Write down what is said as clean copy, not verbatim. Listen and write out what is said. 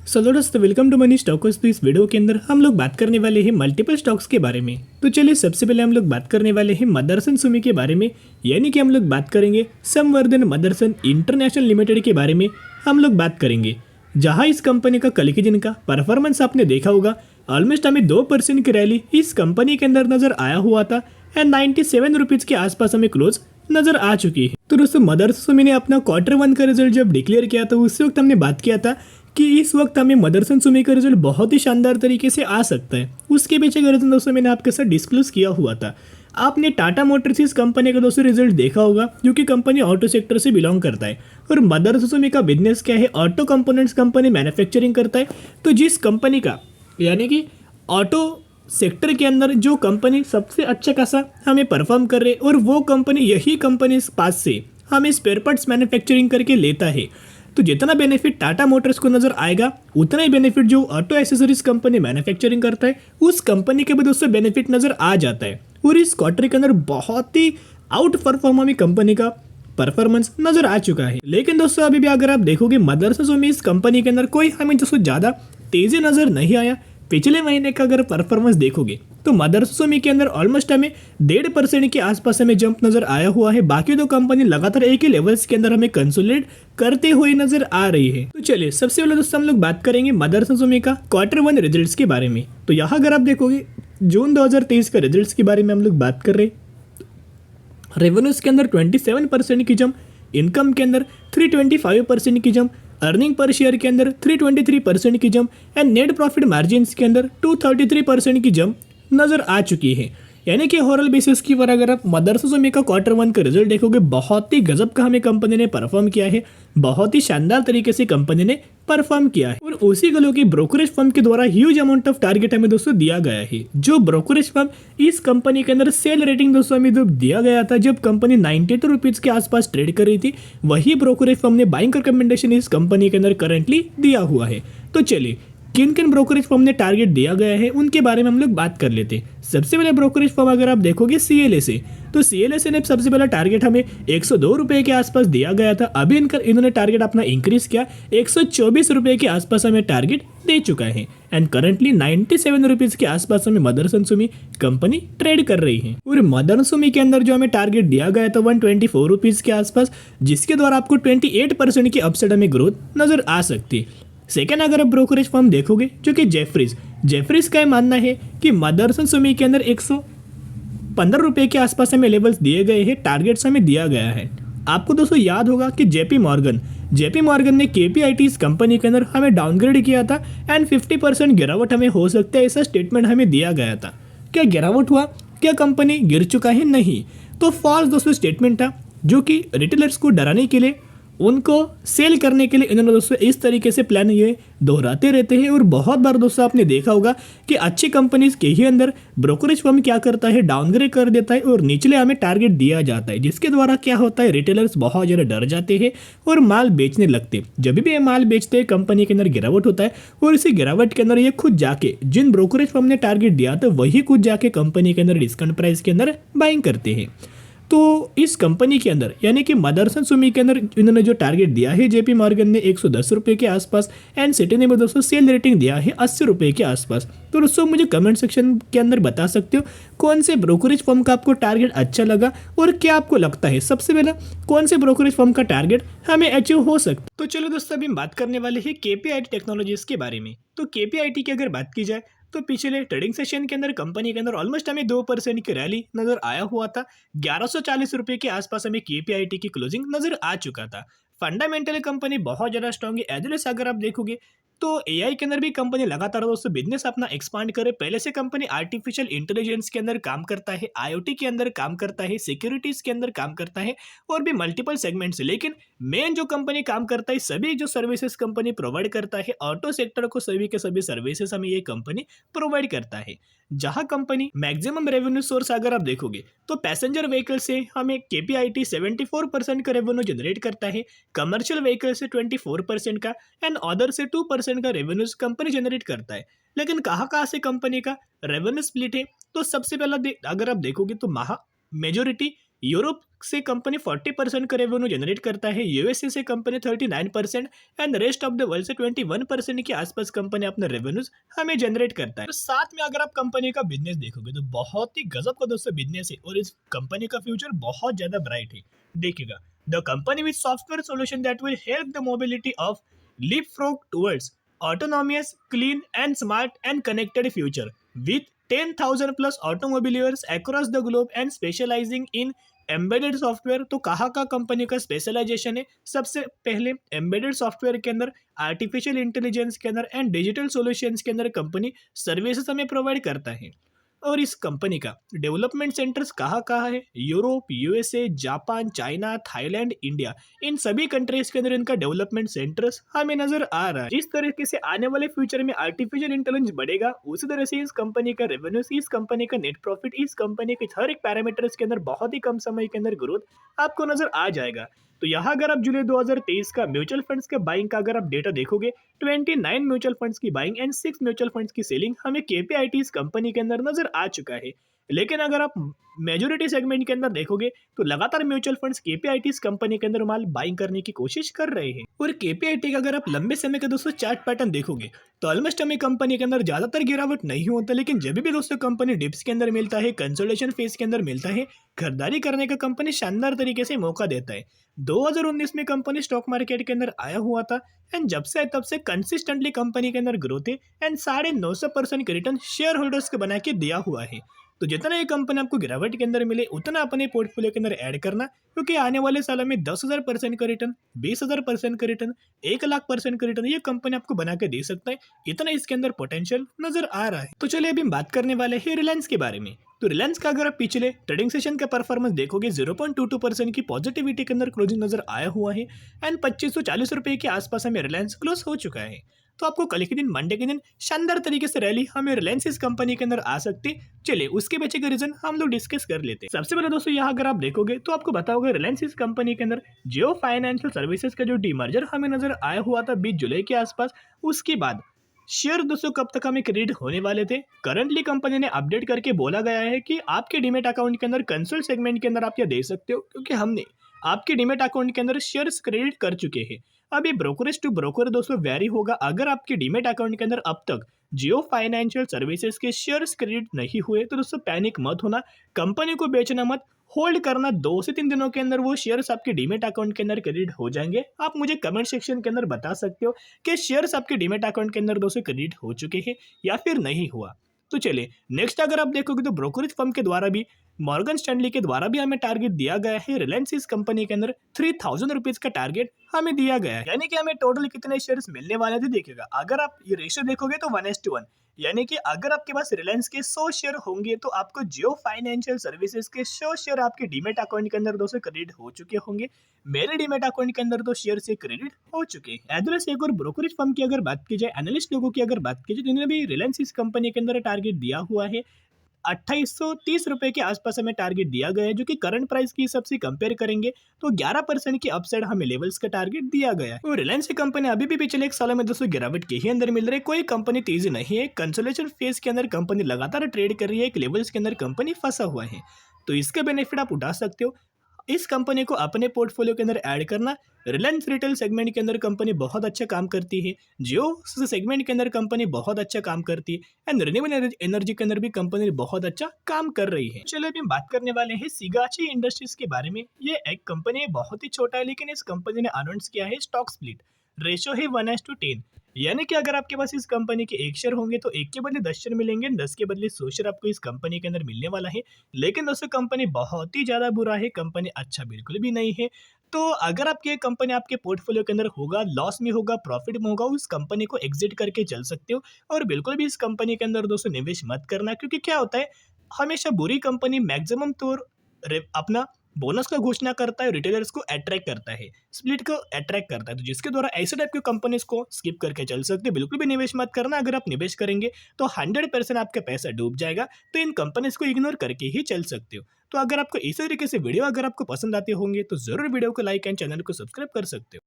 सो दोस्तों welcome to money stocks. तो इस वीडियो के अंदर हम लोग बात करने वाले हैं मल्टीपल स्टॉक्स के बारे में। तो चलिए सबसे पहले हम लोग बात करने वाले हैं मदरसन सुमी के बारे में, यानी कि हम लोग बात करेंगे संवर्धन मदरसन इंटरनेशनल लिमिटेड के बारे में हम लोग बात करेंगे, जहां इस कंपनी का कल के दिन का परफॉर्मेंस आपने देखा होगा। ऑलमोस्ट हमें 2% की रैली इस कंपनी के अंदर नजर आया हुआ था एंड 97 रुपीज़ के आसपास हमें क्लोज नजर आ चुकी है। तो दोस्तों मदरसन सुमी ने अपना Q1 का रिजल्ट जब डिक्लेयर किया तो उस वक्त हमने बात किया था कि इस वक्त हमें मदरसन सुमी का रिजल्ट बहुत ही शानदार तरीके से आ सकता है। उसके पीछे का रीजन दोस्तों मैंने आपके साथ डिस्क्लोज किया हुआ था। आपने टाटा मोटर्स इस कंपनी का दोस्तों रिजल्ट देखा होगा, जो कि कंपनी ऑटो सेक्टर से बिलोंग करता है। और मदरसन सुमी का बिजनेस क्या है, ऑटो कंपोनेंट्स कंपनी मैन्युफैक्चरिंग करता है। तो जिस कंपनी का यानी कि ऑटो सेक्टर के अंदर जो कंपनी सबसे अच्छा खासा हमें परफॉर्म कर रहे और वो कंपनी यही कंपनी इस पास से हमें स्पेयर पार्ट्स मैन्युफैक्चरिंग करके लेता है, तो जितना बेनिफिट टाटा मोटर्स को नजर आएगा उतना ही बेनिफिट जो ऑटो एसेसरीज कंपनी मैन्युफैक्चरिंग करता है उस कंपनी के भी दोस्तों बेनिफिट नजर आ जाता है। और इस क्वार्टर के अंदर बहुत ही आउट परफॉर्म हमें कंपनी का परफॉर्मेंस नजर आ चुका है। लेकिन दोस्तों अभी भी अगर आप देखोगे मदरसन सुमी इस कंपनी के अंदर कोई हमें दोस्तों ज्यादा तेजी नजर नहीं आया। पिछले महीने का अगर परफॉर्मेंस देखोगे तो मदरसन सुमी के अंदर ऑलमोस्ट हमें 1.5% के आसपास हमें जंप नजर आया हुआ है। बाकी दो कंपनी लगातार एक ही लेवल्स के अंदर हमें कंसोलिडेट करते हुए नजर आ रही है। तो चलिए सबसे पहले दोस्तों हम लोग बात करेंगे मदरसन सुमी का Q1 रिजल्ट्स के बारे में। तो यहाँ अगर आप देखोगे जून 2023 का रिजल्ट्स के बारे में हम लोग बात कर रहे हैं। रेवेन्यूज के अंदर 27% की जंप, इनकम के अंदर 325% की जंप, अर्निंग पर शेयर के अंदर 323% की jump and net profit margin के अंदर 233% की जंप नजर आ चुकी है। यानी कि ओवरऑल बेसिस की पर अगर आप मदरसन सुमी का Q1 का रिजल्ट देखोगे बहुत ही गजब का हमें कंपनी ने परफॉर्म किया है, बहुत ही शानदार तरीके से कंपनी ने परफॉर्म किया है। और उसी गलों की ब्रोकरेज फर्म के द्वारा ह्यूज अमाउंट ऑफ टारगेट हमें दोस्तों दिया गया है। जो ब्रोकरेज फर्म इस कंपनी के अंदर सेल रेटिंग दोस्तों हमें जो दिया गया था जब कंपनी 92 रुपीज के आसपास ट्रेड कर रही थी, वही ब्रोकरेज फर्म ने बाइंग रिकमेंडेशन इस कंपनी के अंदर करंटली दिया हुआ है। तो चलिए किन किन ब्रोकरेज फर्म ने टारगेट दिया गया है उनके बारे में हम लोग बात कर लेते हैं। सबसे पहले ब्रोकरेज फर्म अगर आप देखोगे CLSA, तो CLSA ने सबसे पहला टारगेट हमें 102 रुपए के आसपास दिया गया था। अभी इन्होंने टारगेट अपना इंक्रीज किया, 124 रुपए के आसपास हमें टारगेट दे चुका है एंड करंटली 97 रुपीज के आसपास हमें मदरसन सुमी कंपनी ट्रेड कर रही है। और मदरसन सुमी के अंदर जो हमें टारगेट दिया गया था 124 रुपीज के आसपास, जिसके द्वारा आपको 28% की अपसाइड हमें ग्रोथ नजर आ सकती है। सेकेंड अगर आप ब्रोकरेज फर्म देखोगे जो कि जेफरीज का मानना है कि मदरसन सुमी के अंदर 115 रुपए के आसपास हमें लेवल्स दिए गए हैं, टारगेट्स हमें दिया गया है। आपको दोस्तों याद होगा कि जेपी मॉर्गन ने KPIT इस कंपनी के अंदर हमें डाउनग्रेड किया था एंड 50% गिरावट हमें हो सकता है ऐसा स्टेटमेंट हमें दिया गया था। क्या गिरावट हुआ? क्या कंपनी गिर चुका है? नहीं, तो फॉल्स दोस्तों स्टेटमेंट था जो कि रिटेलर्स को डराने के लिए, उनको सेल करने के लिए इन्होंने दोस्तों इस तरीके से प्लान ये दोहराते रहते हैं। और बहुत बार दोस्तों आपने देखा होगा कि अच्छी कंपनीज के ही अंदर ब्रोकरेज फर्म क्या करता है, डाउनग्रेड कर देता है और निचले हमें टारगेट दिया जाता है, जिसके द्वारा क्या होता है रिटेलर्स बहुत ज़्यादा डर जाते हैं और माल बेचने लगते हैं। जब भी ये माल बेचते हैं कंपनी के अंदर गिरावट होता है और इसी गिरावट के अंदर ये खुद जाके जिन ब्रोकरेज फर्म ने टारगेट दिया था वही खुद जाके कंपनी के अंदर डिस्काउंट प्राइस के अंदर बाइंग करते हैं। तो इस कंपनी के अंदर यानी कि मदरसन सुमी के अंदर इन्होंने जो टारगेट दिया है जेपी मॉर्गन ने 110 रुपए के आसपास एंड सिटी ने भी दोस्तों सेल रेटिंग दिया है 80 रुपए के आसपास। तो दोस्तों मुझे कमेंट सेक्शन के अंदर बता सकते हो कौन से ब्रोकरेज फर्म का आपको टारगेट अच्छा लगा और क्या आपको लगता है सबसे पहला कौन से ब्रोकरेज फर्म का टारगेट हमें अचीव हो सकता है। तो चलो दोस्तों अभी हम बात करने वाले हैं KPIT टेक्नोलॉजीज के बारे में। तो KPIT की अगर बात की जाए तो पिछले ट्रेडिंग सेशन के अंदर कंपनी के अंदर ऑलमोस्ट हमें 2% की रैली नजर आया हुआ था। 1140 रुपए के आसपास हमें KPIT की क्लोजिंग नजर आ चुका था। फंडामेंटल कंपनी बहुत ज्यादा स्ट्रॉन्ग है। एज अगर आप देखोगे तो AI के अंदर भी कंपनी लगातार दोस्तों बिजनेस अपना एक्सपांड करे। पहले से कंपनी आर्टिफिशियल इंटेलिजेंस के अंदर काम करता है, IoT के अंदर काम करता है, सिक्योरिटीज के अंदर काम करता है और भी मल्टीपल सेगमेंट से। लेकिन मेन जो कंपनी काम करता है, सभी जो सर्विसेज कंपनी प्रोवाइड करता है ऑटो सेक्टर को, सभी के सभी सर्विसेज हमें ये कंपनी प्रोवाइड करता है। जहां कंपनी मैक्सिमम रेवेन्यू सोर्स अगर आप देखोगे तो पैसेंजर व्हीकल से हमें KPIT 74% का रेवेन्यू जनरेट करता है, कमर्शियल व्हीकल से 24% का एंड अदर से 2% का रेवेन्यूज कंपनी जनरेट करता है। लेकिन कहाँ से कंपनी का रेवेन्यू स्प्लिट है? तो सबसे पहला अगर आप देखोगे तो मेजोरिटी यूरोप से कंपनी 40% का रेवेन्यू जनरेट करता है, यूएसए से company 39% and rest of the world से 21% के आसपास कंपनी अपना रेवेन्यूज हमें जनरेट करता है। तो साथ में अगर आप कंपनी का बिजनेस देखोगे तो बहुत ही गजब का दोस्तों बिजनेस है और इस कंपनी का फ्यूचर बहुत ज्यादा ब्राइट है। देखिएगा, the company with software solution that will help the mobility of leapfrog towards autonomous, clean and smart and connected future with 10,000 plus automobiles across the globe and specializing in embedded software. तो कहाँ का company का specialisation है? सबसे पहले embedded software के अंदर, artificial intelligence के अंदर एंड डिजिटल सॉल्यूशंस के अंदर कंपनी सर्विसेज हमें प्रोवाइड करता है। और इस कंपनी का डेवलपमेंट सेंटर्स कहाँ कहाँ है? Europe, USA, Japan, China, Thailand, India, इन सभी कंट्रीज के अंदर इनका डेवलपमेंट सेंटर्स हमें नजर आ रहा है। जिस तरीके से आने वाले फ्यूचर में आर्टिफिशियल इंटेलिजेंस बढ़ेगा, उसी तरह से इस कंपनी का रेवेन्यू, इस कंपनी का नेट प्रॉफिट, इस कंपनी के हर एक पैरामीटर्स के अंदर बहुत ही कम समय के अंदर ग्रोथ आपको नजर आ जाएगा। तो यहाँ अगर आप जुलाई 2023 का म्यूचुअल फंड्स के बाइंग का अगर आप डेटा देखोगे, 29 म्यूचुअल फंड्स की बाइंग एंड 6 म्यूचुअल फंड्स की सेलिंग हमें केपीआईटी इस कंपनी के अंदर नजर आ चुका है। लेकिन अगर आप मेजोरिटी सेगमेंट के अंदर देखोगे तो लगातार म्यूचुअल फंड्स केपीआईटी इस कंपनी के अंदर माल बाइंग करने की कोशिश कर रहे हैं। और केपीआईटी का अगर आप लंबे समय का दोस्तों चार्ट पैटर्न देखोगे तो ऑलमोस्ट हमें कंपनी के अंदर ज्यादातर गिरावट नहीं होता, लेकिन जब भी दोस्तों कंपनी डिप्स के अंदर मिलता है, कंसोलिडेशन फेज के अंदर मिलता है, खरीदारी करने का कंपनी शानदार तरीके से मौका देता है। 2019 में कंपनी स्टॉक मार्केट के अंदर आया हुआ था एंड जब से तब से कंसिस्टेंटली कंपनी के अंदर ग्रोथ है एंड 950% के रिटर्न शेयर होल्डर्स को बना के दिया हुआ है। तो जितना ये कंपनी आपको गिरावट के अंदर मिले उतना अपने पोर्टफोलियो के अंदर ऐड करना, क्योंकि आने वाले सालों में 10,000% का रिटर्न, 20,000% का रिटर्न, 1,00,000% का रिटर्न ये कंपनी आपको बना के दे सकता है। इतना इसके अंदर पोटेंशियल नजर आ रहा है। तो चलिए अभी हम बात करने वाले हैं रिलायंस के बारे में। तो रिलायंस का अगर आप पिछले ट्रेडिंग सेशन का परफॉर्मेंस देखोगे, 0.22% की पॉजिटिविटी के अंदर क्लोजिंग नजर आया हुआ है एंड 2540 रुपए के आसपास हमें रिलायंस क्लोज हो चुका है। तो आपको कल के दिन, मंडे के दिन शानदार तरीके से रैली हमें रिलायंस इस कंपनी के अंदर आ सकती। चलिए उसके पीछे का रीजन हम लोग डिस्कस कर लेते हैं। सबसे पहले दोस्तों यहाँ अगर आप देखोगे तो आपको बताओगे रिलायंस इस कंपनी के अंदर जियो फाइनेंशियल सर्विसेज का जो डीमर्जर हमें नजर आया हुआ था 20 जुलाई के आसपास, उसके बाद शेयर दोस्तों कब तक हमें क्रेडिट होने वाले थे। करंटली कंपनी ने अपडेट करके बोला गया है कि आपके डीमेट अकाउंट के अंदर कंसोल सेगमेंट के अंदर आप यह दे सकते हो, क्योंकि हमने आपके डीमेट अकाउंट के अंदर शेयर्स क्रेडिट कर चुके हैं। अब ये ब्रोकरेज टू ब्रोकर दोस्तों वेरी होगा। अगर आपके डीमेट अकाउंट के अंदर अब तक जियो फाइनेंशियल सर्विसेज के शेयर्स क्रेडिट नहीं हुए तो दोस्तों पैनिक मत होना, कंपनी को बेचना मत, होल्ड करना। 2 से 3 दिनों के अंदर वो शेयर्स आपके डीमेट अकाउंट के अंदर क्रेडिट हो जाएंगे। आप मुझे कमेंट सेक्शन के अंदर बता सकते हो कि शेयर्स आपके डीमेट अकाउंट के अंदर दोस्तों क्रेडिट हो चुके हैं या फिर नहीं हुआ। तो चलिए नेक्स्ट अगर आप देखोगे तो ब्रोकरेज फर्म के द्वारा भी, मॉर्गन स्टैनली के द्वारा भी हमें टारगेट दिया गया है। रिलायंस इस कंपनी के अंदर 3,000 रुपीज का टारगेट हमें दिया गया है, यानी कि हमें टोटल कितने शेयर्स मिलने वाले थे। देखिएगा अगर आप ये रेशियो देखोगे तो 1:1, यानी कि अगर आपके पास रिलायंस के 100 शेयर होंगे तो आपको जियो फाइनेंशियल सर्विसेज के 100 शेयर आपके डीमेट अकाउंट के अंदर दोस्तों क्रेडिट हो चुके होंगे। मेरे डीमेट अकाउंट के अंदर तो शेयर से क्रेडिट हो चुके हैं। एड्रेस एक और ब्रोकरेज फर्म की अगर बात की जाए, एनालिस्ट लोगों की अगर बात की जाए, तो इन्होंने भी रिलायंस इस कंपनी के अंदर टारगेट दिया हुआ है। 2830 रुपए के आसपास हमें टारगेट दिया गया है, जो कि करंट प्राइस की हिसाब से कंपेयर करेंगे तो 11% की अपसाइड हमें लेवल्स का टारगेट दिया गया है। और रिलायंस की कंपनी अभी भी पिछले एक साल में दोस्तों गिरावट के ही अंदर मिल रही है। कोई कंपनी तेजी नहीं है, कंसोलिडेशन फेज के अंदर कंपनी लगातार ट्रेड कर रही है, एक लेवल्स के अंदर कंपनी फंसा हुआ है। तो इसका बेनिफिट आप उठा सकते हो। इस कंपनी को अपने पोर्टफोलियो के अंदर ऐड करना। रिलायंस रिटेल सेगमेंट के अंदर कंपनी बहुत अच्छा काम करती है, जियो सेगमेंट के अंदर कंपनी बहुत अच्छा काम करती है एंड रिन्यूएबल एनर्जी के अंदर भी कंपनी बहुत अच्छा काम कर रही है। चलिए अभी हम बात करने वाले हैं सिगाची इंडस्ट्रीज के बारे में। ये एक कंपनी बहुत ही छोटा है, लेकिन इस कंपनी ने अनाउंस किया है स्टॉक स्प्लिट। रेशो है 1:10, यानी कि अगर आपके पास इस कंपनी के 1 शेयर होंगे तो 1 के बदले 10 शेयर मिलेंगे, 10 के बदले 100 शेयर आपको इस कंपनी के अंदर मिलने वाला है। लेकिन दोस्तों कंपनी बहुत ही ज्यादा बुरा है, कंपनी अच्छा बिल्कुल भी नहीं है। तो अगर आपकी कंपनी आपके पोर्टफोलियो के अंदर होगा, लॉस में होगा, प्रॉफिट में होगा, उस कंपनी को एग्जिट करके चल सकते हो। और बिल्कुल भी इस कंपनी के अंदर दोस्तों निवेश मत करना, क्योंकि क्या होता है हमेशा बुरी कंपनी मैक्सिमम तौर अपना बोनस का घोषणा करता है, रिटेलर्स को अट्रैक्ट करता है, स्प्लिट को अट्रैक्ट करता है, तो जिसके द्वारा ऐसे टाइप की कंपनीज को स्किप करके चल सकते हैं। बिल्कुल भी निवेश मत करना। अगर आप निवेश करेंगे तो 100% आपका पैसा डूब जाएगा, तो इन कंपनीज को इग्नोर करके ही चल सकते हो। तो अगर आपको इसी तरीके से वीडियो अगर आपको पसंद आते होंगे तो जरूर वीडियो को लाइक एंड चैनल को सब्सक्राइब कर सकते हो।